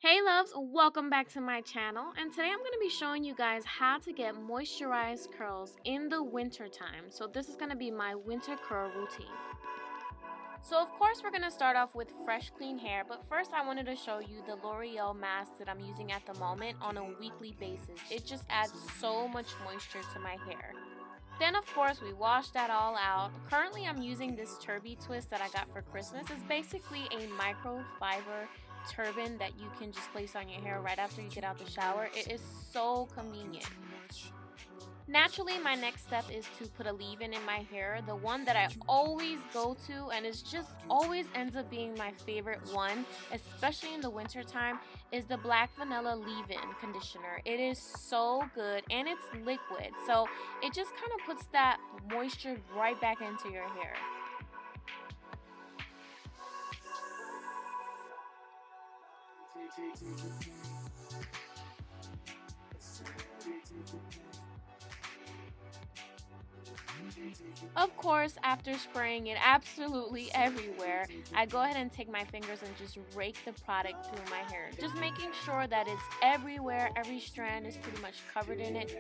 Hey loves, welcome back to my channel, and today I'm going to be showing you guys how to get moisturized curls in the winter time. So this is going to be my winter curl routine. So of course we're going to start off with fresh clean hair, but first I wanted to show you the L'Oreal mask that I'm using at the moment on a weekly basis. It just adds so much moisture to my hair. Then of course we wash that all out. Currently I'm using this turby twist that I got for Christmas. It's basically a microfiber turban that you can just place on your hair right after you get out the shower. It is so convenient. Naturally, my next step is to put a leave-in in my hair. The one that I always go to, and it's just always ends up being my favorite one, especially in the winter time, is the Black Vanilla Leave-In Conditioner. It is so good, and it's liquid, so it just kind of puts that moisture right back into your hair. Of course, after spraying it absolutely everywhere, I go ahead and take my fingers and just rake the product through my hair. Just making sure that it's everywhere, every strand is pretty much covered in it.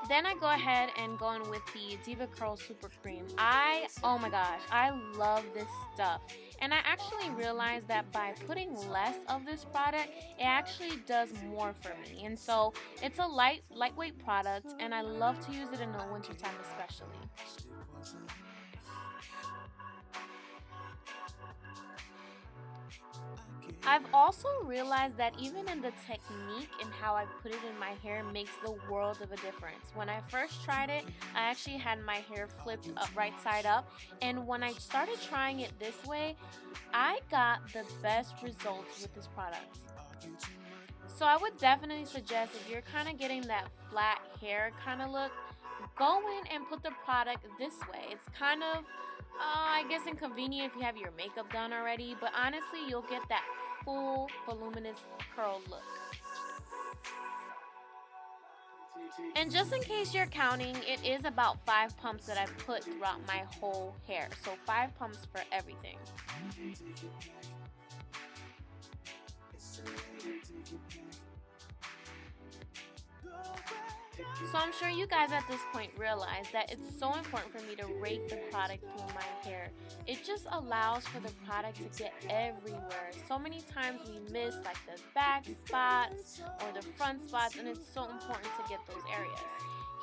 Then I go ahead and go in with the Diva Curl Super Cream. Oh my gosh, I love this stuff. And I actually realized that by putting less of this product, it actually does more for me. And so it's a lightweight product, and I love to use it in the wintertime especially. I've also realized that even in the technique and how I put it in my hair makes the world of a difference. When I first tried it, I actually had my hair flipped up right side up, and when I started trying it this way, I got the best results with this product. So I would definitely suggest, if you're kind of getting that flat hair kind of look, go in and put the product this way. It's kind of I guess inconvenient if you have your makeup done already, but honestly you'll get that full voluminous curl look. And just in case you're counting, it is about 5 pumps that I put throughout my whole hair. So 5 pumps for everything. So I'm sure you guys at this point realize that it's so important for me to rake the product through my hair. It just allows for the product to get everywhere. So many times we miss like the back spots or the front spots, and it's so important to get those areas.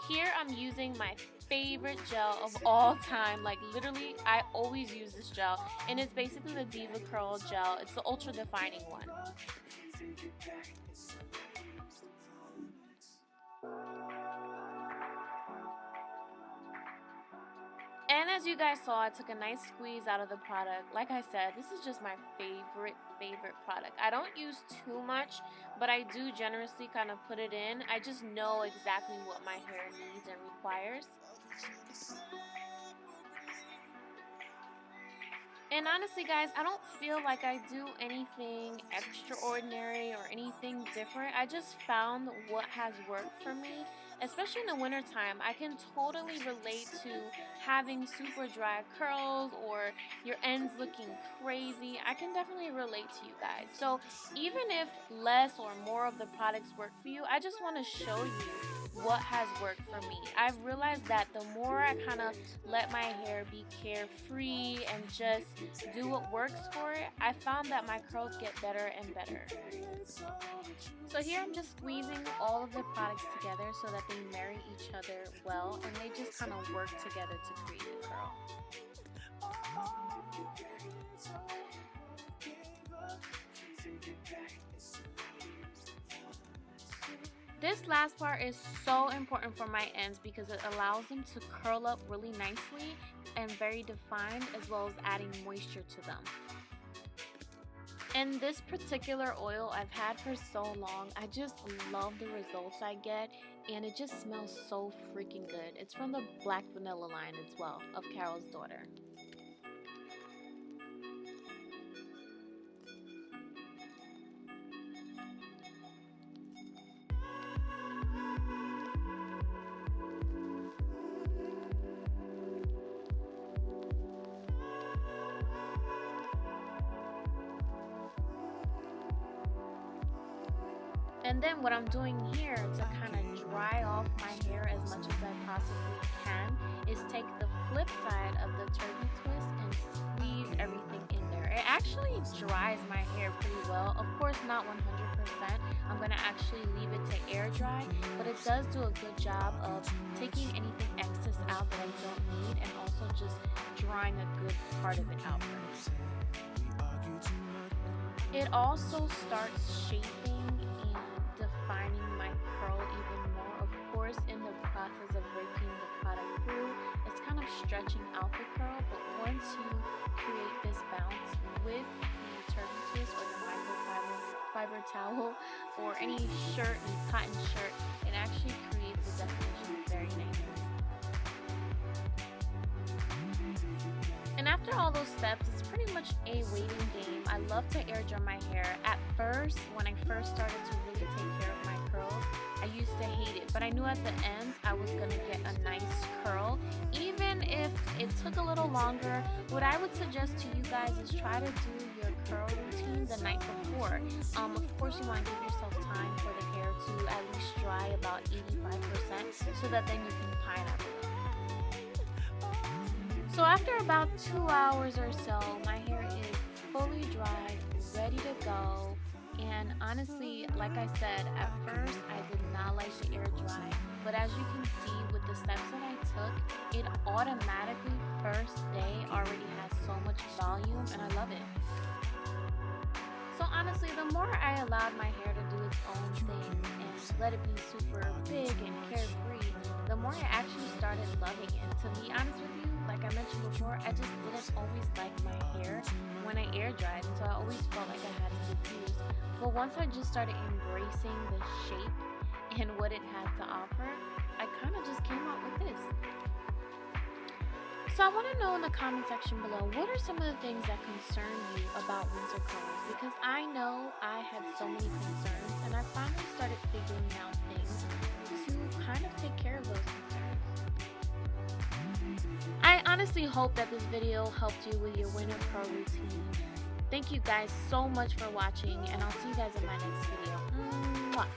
Here I'm using my favorite gel of all time. Like literally I always use this gel, and it's basically the Diva Curl gel. It's the ultra defining one. And as you guys saw, I took a nice squeeze out of the product. Like I said, this is just my favorite product. I don't use too much, but I do generously kind of put it in. I just know exactly what my hair needs and requires. And honestly, guys, I don't feel like I do anything extraordinary or anything different. I just found what has worked for me, especially in the wintertime. I can totally relate to having super dry curls or your ends looking crazy. I can definitely relate to you guys. So even if less or more of the products work for you, I just want to show you what has worked for me. I've realized that the more I kind of let my hair be carefree and just do what works for it, I found that my curls get better and better. So here I'm just squeezing all of the products together so that they marry each other well, and they just kind of work together to create a curl. This last part is so important for my ends because it allows them to curl up really nicely and very defined, as well as adding moisture to them. And this particular oil I've had for so long. I just love the results I get, and it just smells so freaking good. It's from the Black Vanilla line as well, of Carol's daughter. And then what I'm doing here to kind of dry off my hair as much as I possibly can is take the flip side of the turkey twist and squeeze everything in there. It actually dries my hair pretty well. Of course, not 100%. I'm going to actually leave it to air dry, but it does do a good job of taking anything excess out that I don't need and also just drying a good part of it out first. It also starts shaping and defining my curl even more. Of course, in the process of raking the product through, it's kind of stretching out the curl, but once you create this bounce with the turkey twist or the microfiber towel or any shirt, any cotton shirt, it actually creates a definition very nicely. And after all those steps, it's pretty much a waiting game. I love to air dry my hair. At first, when I first started to really take care of my curls, I used to hate it, but I knew at the end I was gonna get a nice curl. Even if it took a little longer, what I would suggest to you guys is try to do your curl routine the night before. Of course, you want to give yourself time for the hair to at least dry about 85% so that then you can pine up a little. So after about 2 hours or so, my hair is fully dried, ready to go. And honestly, like I said, at first I did not like the air dry, but as you can see with the steps that I took, it automatically first day already has so much volume, and I love it. So honestly, the more I allowed my hair to do its own thing and let it be super big and carefree, the more I actually started loving it. And to be honest with you, like I mentioned before, I just didn't always like my hair when I air dried, so I always felt like I had to diffuse. But once I just started embracing the shape and what it has to offer, I kind of just came out with this. So I want to know in the comment section below, what are some of the things that concern you about winter curls? Because I know I had so many concerns, and I finally started figuring out things to kind of take care of those concerns. I honestly hope that this video helped you with your winter curl routine. Thank you guys so much for watching, and I'll see you guys in my next video. Mwah.